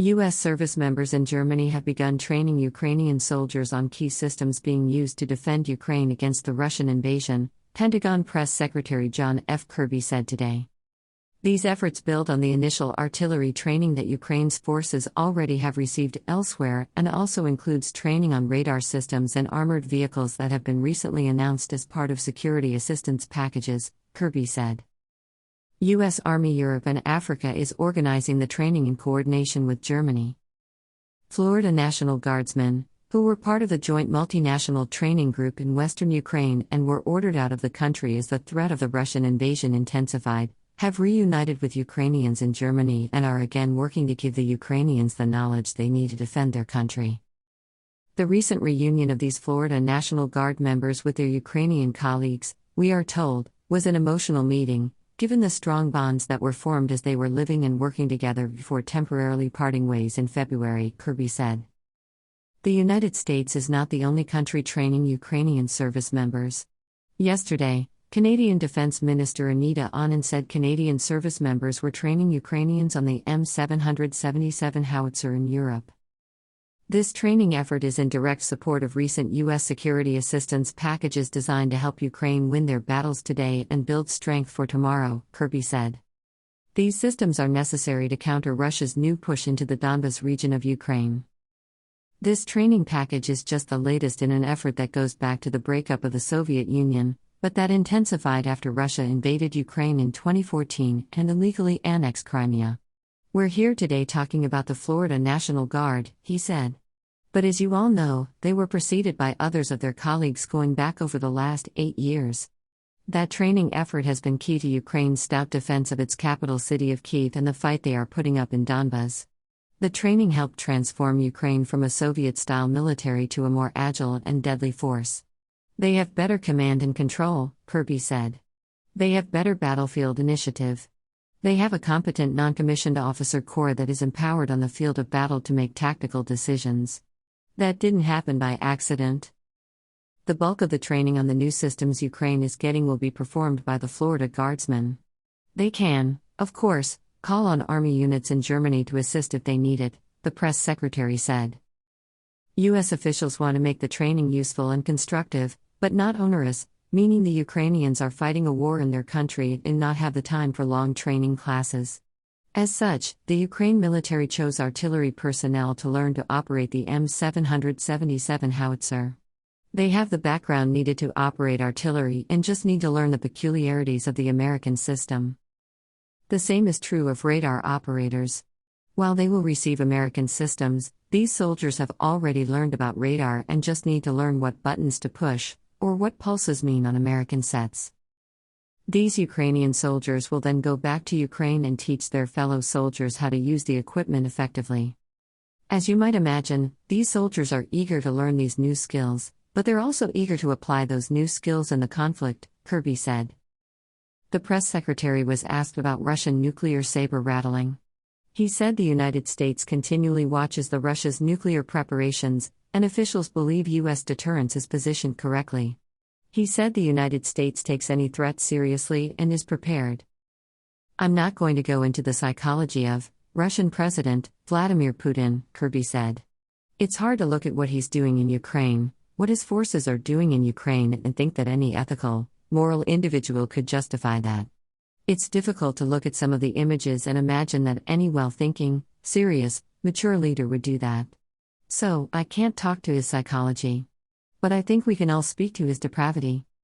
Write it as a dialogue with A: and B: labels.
A: U.S. service members in Germany have begun training Ukrainian soldiers on key systems being used to defend Ukraine against the Russian invasion, Pentagon Press Secretary John F. Kirby said today. These efforts build on the initial artillery training that Ukraine's forces already have received elsewhere and also includes training on radar systems and armored vehicles that have been recently announced as part of security assistance packages, Kirby said. U.S. Army Europe and Africa is organizing the training in coordination with Germany. Florida National Guardsmen, who were part of the joint multinational training group in western Ukraine and were ordered out of the country as the threat of the Russian invasion intensified, have reunited with Ukrainians in Germany and are again working to give the Ukrainians the knowledge they need to defend their country. The recent reunion of these Florida National Guard members with their Ukrainian colleagues, we are told, was an emotional meeting, given the strong bonds that were formed as they were living and working together before temporarily parting ways in February, Kirby said. The United States is not the only country training Ukrainian service members. Yesterday, Canadian Defense Minister Anita Anand said Canadian service members were training Ukrainians on the M777 howitzer in Europe. This training effort is in direct support of recent U.S. security assistance packages designed to help Ukraine win their battles today and build strength for tomorrow, Kirby said. These systems are necessary to counter Russia's new push into the Donbas region of Ukraine. This training package is just the latest in an effort that goes back to the breakup of the Soviet Union, but that intensified after Russia invaded Ukraine in 2014 and illegally annexed Crimea. We're here today talking about the Florida National Guard, he said. But as you all know, they were preceded by others of their colleagues going back over the last 8 years. That training effort has been key to Ukraine's stout defense of its capital city of Kyiv and the fight they are putting up in Donbas. The training helped transform Ukraine from a Soviet-style military to a more agile and deadly force. They have better command and control, Kirby said. They have better battlefield initiative. They have a competent non-commissioned officer corps that is empowered on the field of battle to make tactical decisions. That didn't happen by accident. The bulk of the training on the new systems Ukraine is getting will be performed by the Florida Guardsmen. They can, of course, call on army units in Germany to assist if they need it, the press secretary said. U.S. officials want to make the training useful and constructive, but not onerous, meaning the Ukrainians are fighting a war in their country and not have the time for long training classes. As such, the Ukraine military chose artillery personnel to learn to operate the M777 howitzer. They have the background needed to operate artillery and just need to learn the peculiarities of the American system. The same is true of radar operators. While they will receive American systems, these soldiers have already learned about radar and just need to learn what buttons to push, or what pulses mean on American sets. These Ukrainian soldiers will then go back to Ukraine and teach their fellow soldiers how to use the equipment effectively. As you might imagine, these soldiers are eager to learn these new skills, but they're also eager to apply those new skills in the conflict, Kirby said. The press secretary was asked about Russian nuclear saber rattling. He said the United States continually watches Russia's nuclear preparations, and officials believe U.S. deterrence is positioned correctly. He said the United States takes any threat seriously and is prepared. I'm not going to go into the psychology of Russian President Vladimir Putin, Kirby said. It's hard to look at what he's doing in Ukraine, what his forces are doing in Ukraine, and think that any ethical, moral individual could justify that. It's difficult to look at some of the images and imagine that any well-thinking, serious, mature leader would do that. So, I can't talk to his psychology. But I think we can all speak to his depravity.